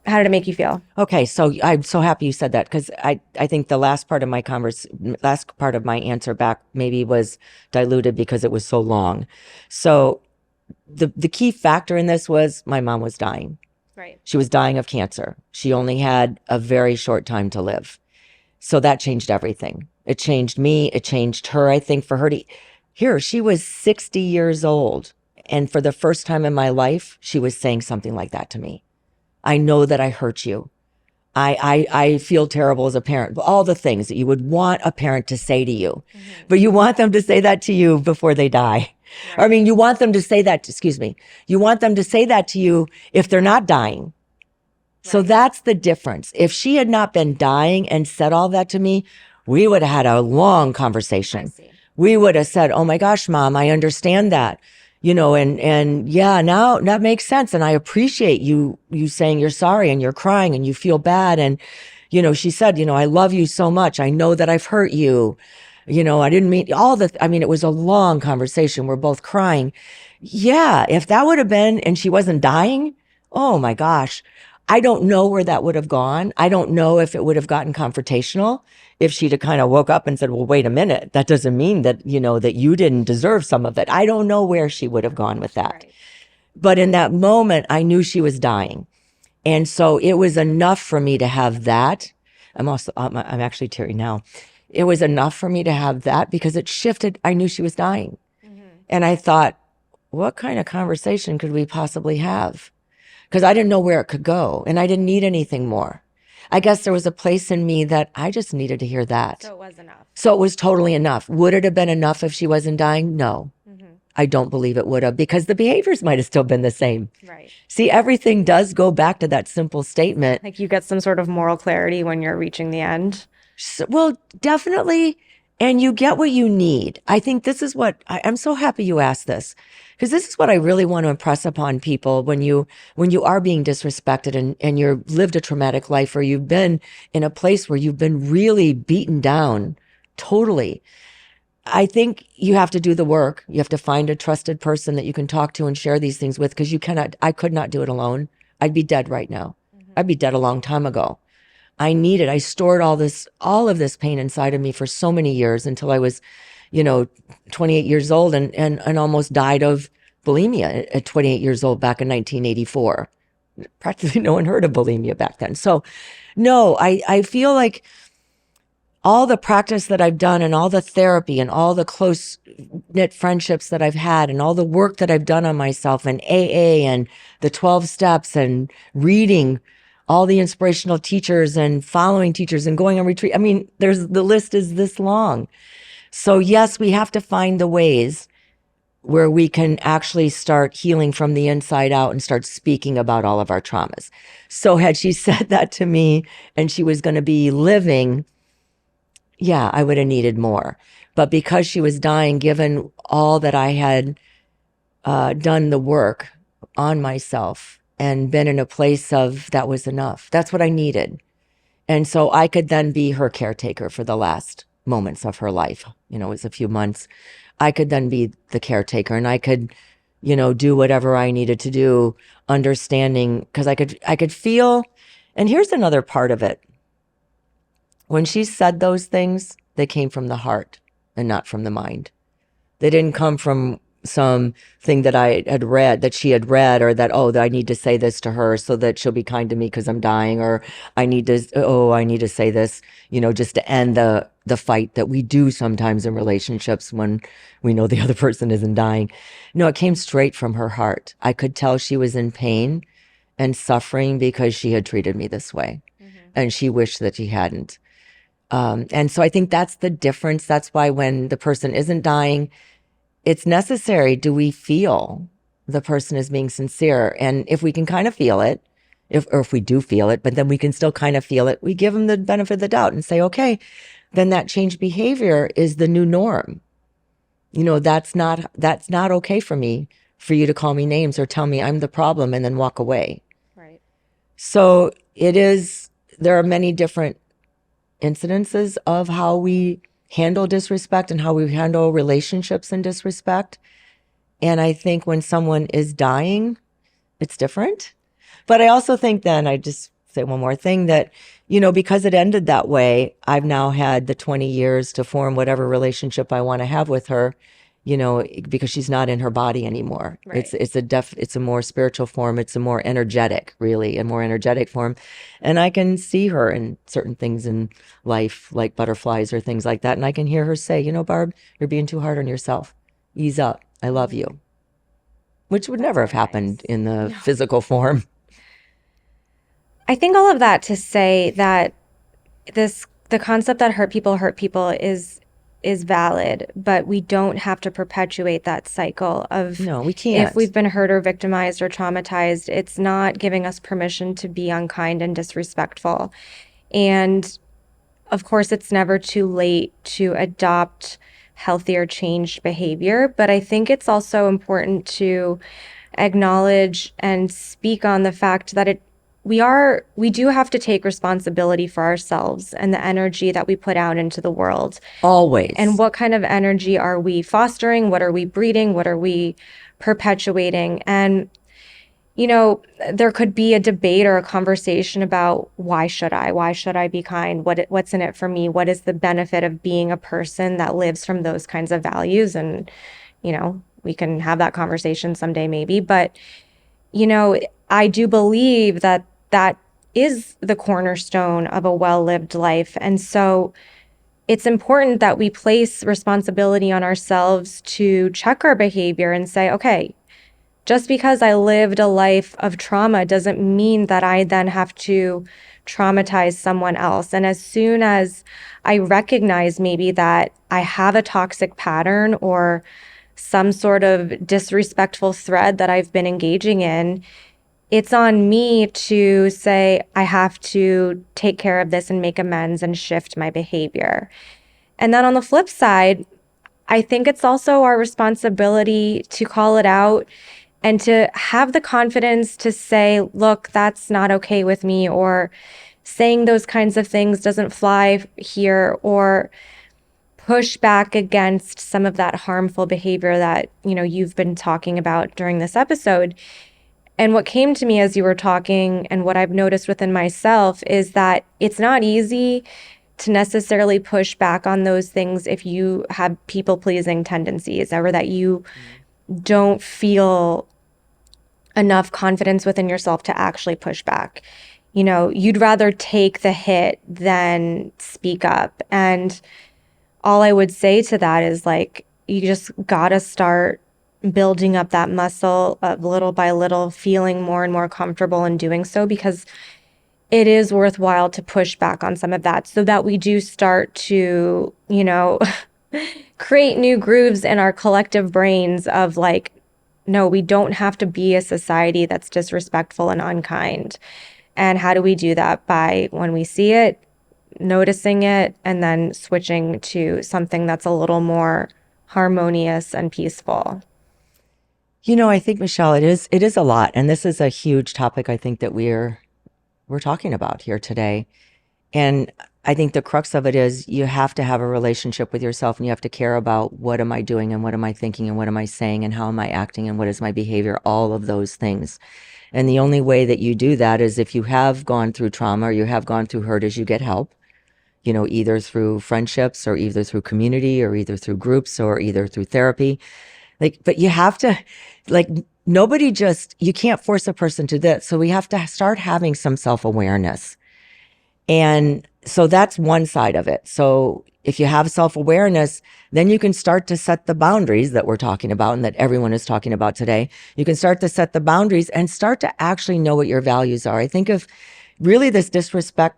how did it make you feel? Okay, so I'm so happy you said that because I think the last part of last part of my answer back maybe was diluted because it was so long. So the key factor in this was my mom was dying. Right. She was dying of cancer. She only had a very short time to live. So that changed everything. It changed me. It changed her. I think for her to here, she was 60 years old. And for the first time in my life, she was saying something like that to me. I know that I hurt you. I feel terrible as a parent. All the things that you would want a parent to say to you, but you want them to say that to you before they die. Right. I mean, you want them to say that, excuse me, you want them to say that to you if they're not dying. So that's the difference. If she had not been dying and said all that to me, we would have had a long conversation. We would have said, "Oh my gosh, Mom, I understand that." And yeah, now that makes sense. And I appreciate you saying you're sorry and you're crying and you feel bad. And, she said, I love you so much. I know that I've hurt you. I didn't mean it was a long conversation. We're both crying. Yeah. If that would have been, and she wasn't dying, oh my gosh, I don't know where that would have gone. I don't know if it would have gotten confrontational. If she'd have kind of woke up and said, well, wait a minute, that doesn't mean that, that you didn't deserve some of it. I don't know where she would have gone with that. Right. But in that moment, I knew she was dying. And so it was enough for me to have that. I'm actually teary now. It was enough for me to have that because it shifted. I knew she was dying. And I thought, what kind of conversation could we possibly have? Because I didn't know where it could go and I didn't need anything more. I guess there was a place in me that I just needed to hear that. So it was enough. So it was totally enough. Would it have been enough if she wasn't dying? No. I don't believe it would have because the behaviors might have still been the same. Right. See, everything does go back to that simple statement. Like you get some sort of moral clarity when you're reaching the end. Well, definitely. And you get what you need. I think this is what I'm so happy you asked this because this is what I really want to impress upon people when you are being disrespected and you've lived a traumatic life or you've been in a place where you've been really beaten down totally. I think you have to do the work. You have to find a trusted person that you can talk to and share these things with because I could not do it alone. I'd be dead right now. I'd be dead a long time ago. I stored all of this pain inside of me for so many years until I was, 28 years old and almost died of bulimia at 28 years old back in 1984. Practically no one heard of bulimia back then. So no, I feel like all the practice that I've done and all the therapy and all the close knit friendships that I've had and all the work that I've done on myself and AA and the 12 steps and reading all the inspirational teachers and following teachers and going on retreat. I mean, the list is this long. So yes, we have to find the ways where we can actually start healing from the inside out and start speaking about all of our traumas. So had she said that to me and she was going to be living, yeah, I would have needed more. But because she was dying, given all that I had done the work on myself and been in a place of that was enough. That's what I needed. And so I could then be her caretaker for the last moments of her life. It was a few months. I could then be the caretaker and I could, do whatever I needed to do, understanding, because I could feel, and here's another part of it. When she said those things, they came from the heart and not from the mind. They didn't come from thing that I had read, that she had read, or that, oh, that I need to say this to her so that she'll be kind to me because I'm dying, or I need to say this, just to end the fight that we do sometimes in relationships when we know the other person isn't dying. No, it came straight from her heart. I could tell she was in pain and suffering because she had treated me this way, and she wished that she hadn't. And so I think that's the difference. That's why when the person isn't dying, it's necessary. Do we feel the person is being sincere? And if we can kind of feel it, if we do feel it, but then we can still kind of feel it, we give them the benefit of the doubt and say, okay, then that changed behavior is the new norm. That's not okay for me, for you to call me names or tell me I'm the problem and then walk away. Right. So there are many different incidences of how we handle disrespect and how we handle relationships in disrespect. And I think when someone is dying, it's different. But I also think, then I just say one more thing, that, because it ended that way, I've now had the 20 years to form whatever relationship I want to have with her, because she's not in her body anymore. Right. It's a more spiritual form. It's a more energetic, really, a more energetic form. And I can see her in certain things in life, like butterflies or things like that. And I can hear her say, Barb, you're being too hard on yourself. Ease up. I love you. Which would never have happened in the physical form. I think all of that to say that the concept that hurt people is valid, but we don't have to perpetuate that cycle of, No, we can't. If we've been hurt or victimized or traumatized, it's not giving us permission to be unkind and disrespectful. And of course, it's never too late to adopt healthier changed behavior, but I think it's also important to acknowledge and speak on the fact that we do have to take responsibility for ourselves and the energy that we put out into the world. Always. And what kind of energy are we fostering? What are we breeding? What are we perpetuating? And, there could be a debate or a conversation about why should I be kind? What's in it for me? What is the benefit of being a person that lives from those kinds of values? And, we can have that conversation someday maybe. But, I do believe that is the cornerstone of a well-lived life. And so it's important that we place responsibility on ourselves to check our behavior and say, okay, just because I lived a life of trauma doesn't mean that I then have to traumatize someone else. And as soon as I recognize maybe that I have a toxic pattern or some sort of disrespectful thread that I've been engaging in, it's on me to say, I have to take care of this and make amends and shift my behavior. And then on the flip side, I think it's also our responsibility to call it out and to have the confidence to say, look, that's not okay with me, or saying those kinds of things doesn't fly here, or push back against some of that harmful behavior that, you've been talking about during this episode. And what came to me as you were talking, and what I've noticed within myself, is that it's not easy to necessarily push back on those things if you have people-pleasing tendencies, or that you don't feel enough confidence within yourself to actually push back. You'd rather take the hit than speak up. And all I would say to that is, like, you just gotta start building up that muscle of little by little, feeling more and more comfortable in doing so, because it is worthwhile to push back on some of that so that we do start to, create new grooves in our collective brains of, like, no, we don't have to be a society that's disrespectful and unkind. And how do we do that? By, when we see it, noticing it, and then switching to something that's a little more harmonious and peaceful. I think, Michelle, it is a lot. And this is a huge topic, I think, that we're talking about here today. And I think the crux of it is you have to have a relationship with yourself, and you have to care about, what am I doing, and what am I thinking, and what am I saying, and how am I acting, and what is my behavior, all of those things. And the only way that you do that is if you have gone through trauma or you have gone through hurt, is you get help, either through friendships, or either through community, or either through groups, or either through therapy. Like, but you have to, like, nobody just, you can't force a person to this. So we have to start having some self-awareness. And so that's one side of it. So if you have self-awareness, then you can start to set the boundaries that we're talking about and that everyone is talking about today. You can start to set the boundaries and start to actually know what your values are. I think of really this disrespect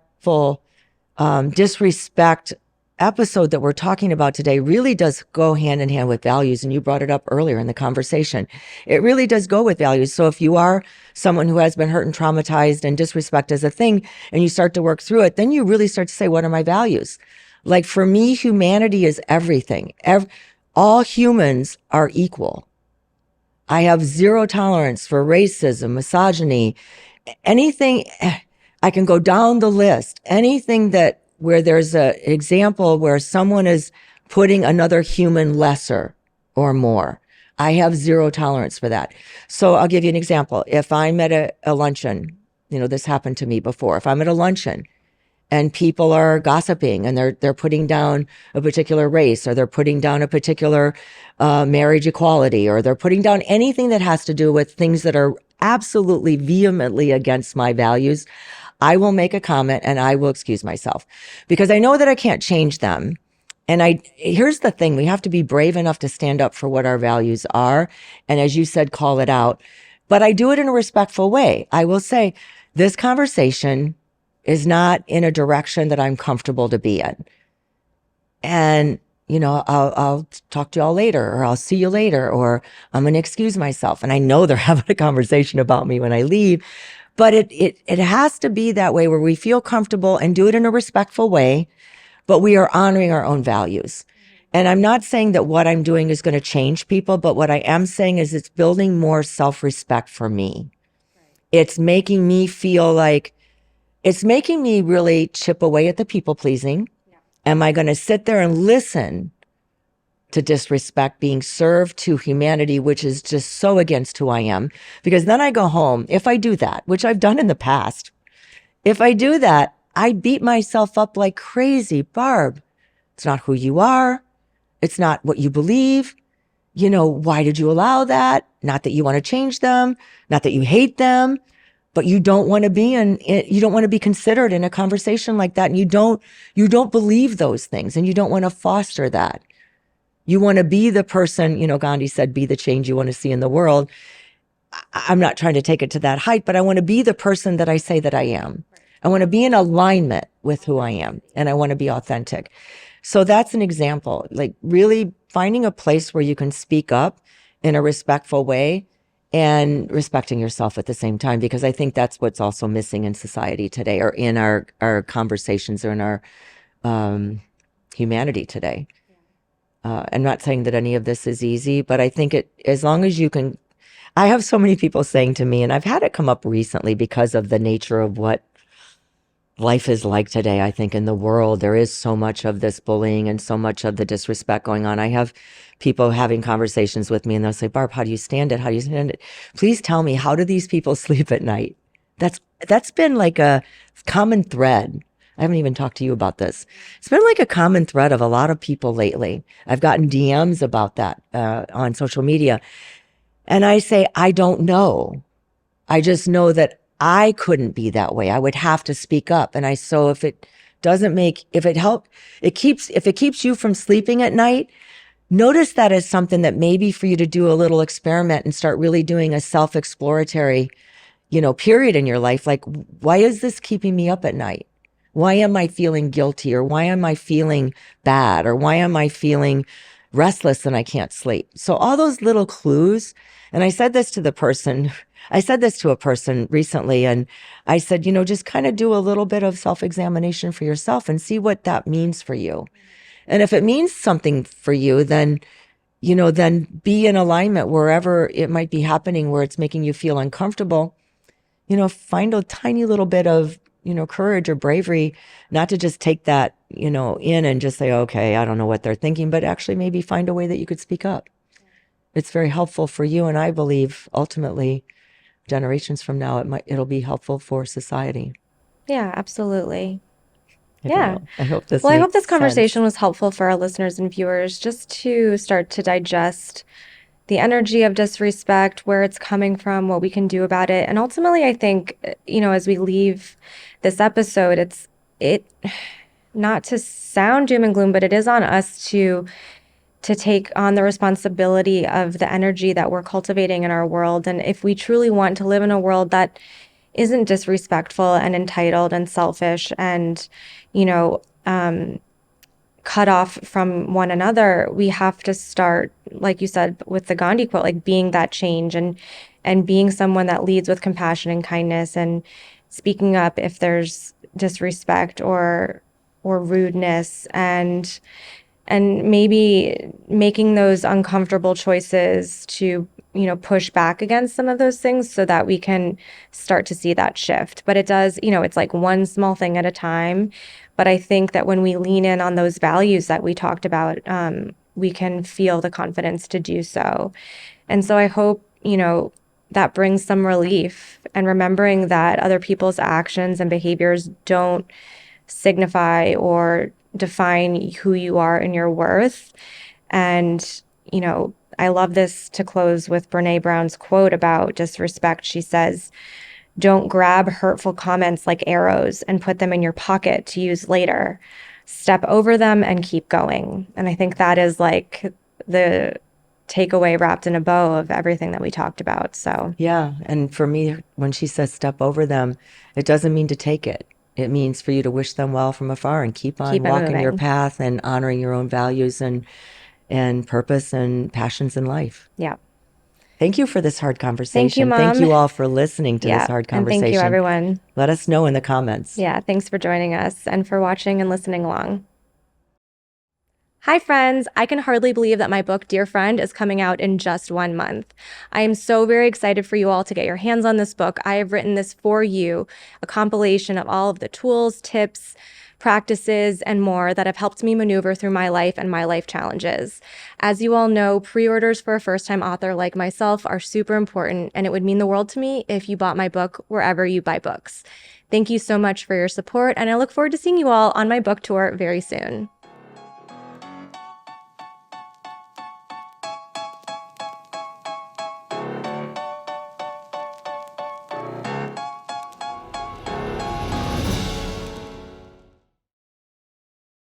episode that we're talking about today really does go hand in hand with values. And you brought it up earlier in the conversation. It really does go with values. So if you are someone who has been hurt and traumatized and disrespect is a thing, and you start to work through it, then you really start to say, what are my values? Like for me, humanity is everything. All humans are equal. I have zero tolerance for racism, misogyny, anything. I can go down the list. Anything that where there's an example where someone is putting another human lesser or more. I have zero tolerance for that. So I'll give you an example. If I'm at a luncheon, this happened to me before. If I'm at a luncheon and people are gossiping and they're putting down a particular race, or they're putting down a particular marriage equality, or they're putting down anything that has to do with things that are absolutely vehemently against my values, I will make a comment and I will excuse myself because I know that I can't change them. And here's the thing, we have to be brave enough to stand up for what our values are. And as you said, call it out. But I do it in a respectful way. I will say this conversation is not in a direction that I'm comfortable to be in. And, I'll talk to y'all later, or I'll see you later, or I'm going to excuse myself. And I know they're having a conversation about me when I leave. But it has to be that way where we feel comfortable and do it in a respectful way, but we are honoring our own values. And I'm not saying that what I'm doing is going to change people, but what I am saying is it's building more self-respect for me. It's making me feel like, it's making me really chip away at the people pleasing. Am I going to sit there and listen to disrespect being served to humanity, which is just so against who I am? Because then I go home, if I do that, which I've done in the past, if I do that, I beat myself up like crazy. Barb, it's not who you are. It's not what you believe. Why did you allow that? Not that you want to change them, not that you hate them, but you don't want to be you don't want to be considered in a conversation like that. And you don't believe those things, and you don't want to foster that. You want to be the person, Gandhi said, be the change you want to see in the world. I'm not trying to take it to that height, but I want to be the person that I say that I am. I want to be in alignment with who I am, and I want to be authentic. So that's an example, like really finding a place where you can speak up in a respectful way and respecting yourself at the same time, because I think that's what's also missing in society today, or in our conversations, or in our humanity today. I'm not saying that any of this is easy, but I think as long as you can, I have so many people saying to me, and I've had it come up recently because of the nature of what life is like today. I think in the world, there is so much of this bullying and so much of the disrespect going on. I have people having conversations with me, and they'll say, Barb, how do you stand it? How do you stand it? Please tell me, how do these people sleep at night? That's been like a common thread. I haven't even talked to you about this. It's been like a common thread of a lot of people lately. I've gotten DMs about that on social media. And I say, I don't know. I just know that I couldn't be that way. I would have to speak up. And so if it keeps you from sleeping at night, notice that as something that maybe for you to do a little experiment and start really doing a self-exploratory, period in your life. Like, why is this keeping me up at night? Why am I feeling guilty? Or why am I feeling bad? Or why am I feeling restless and I can't sleep? So all those little clues. And I said this to a person recently, and I said, just kind of do a little bit of self-examination for yourself and see what that means for you. And if it means something for you, then be in alignment wherever it might be happening, where it's making you feel uncomfortable. Find a tiny little bit of, courage or bravery, not to just take that, in and just say, okay, I don't know what they're thinking, but actually maybe find a way that you could speak up. It's very helpful for you. And I believe ultimately generations from now, it'll be helpful for society. Yeah, absolutely. I don't Yeah. know. I hope this Well, I hope makes this conversation sense. was helpful for our listeners and viewers just to start to digest the energy of disrespect, where it's coming from, what we can do about it. And ultimately, I think, as we leave this episode, it not to sound doom and gloom, but it is on us to take on the responsibility of the energy that we're cultivating in our world. And if we truly want to live in a world that isn't disrespectful and entitled and selfish and, you know, cut off from one another, we have to start, like you said, with the Gandhi quote, like being that change and being someone that leads with compassion and kindness and speaking up if there's disrespect or rudeness and maybe making those uncomfortable choices to, push back against some of those things so that we can start to see that shift. But it does, it's like one small thing at a time. But I think that when we lean in on those values that we talked about, we can feel the confidence to do so. And so I hope, that brings some relief, and remembering that other people's actions and behaviors don't signify or define who you are and your worth. And, I love this to close with Brene Brown's quote about disrespect. She says, "Don't grab hurtful comments like arrows and put them in your pocket to use later. Step over them and keep going." And I think that is like the takeaway wrapped in a bow of everything that we talked about. So, Yeah. And for me, when she says step over them, it doesn't mean to take it. It means for you to wish them well from afar and keep on keep it walking your moving. path and honoring your own values and purpose and passions in life. Yeah. Thank you for this hard conversation. Thank you, Thank Mom. you all for listening to this Yeah. hard And thank you, conversation. everyone. Let us know in the comments. Yeah. Thanks for joining us and for watching and listening along. Hi, friends. I can hardly believe that my book, Dear Friend, is coming out in just 1 month. I am so very excited for you all to get your hands on this book. I have written this for you, a compilation of all of the tools, tips, practices, and more that have helped me maneuver through my life and my life challenges. As you all know, pre-orders for a first-time author like myself are super important, and it would mean the world to me if you bought my book wherever you buy books. Thank you so much for your support, and I look forward to seeing you all on my book tour very soon.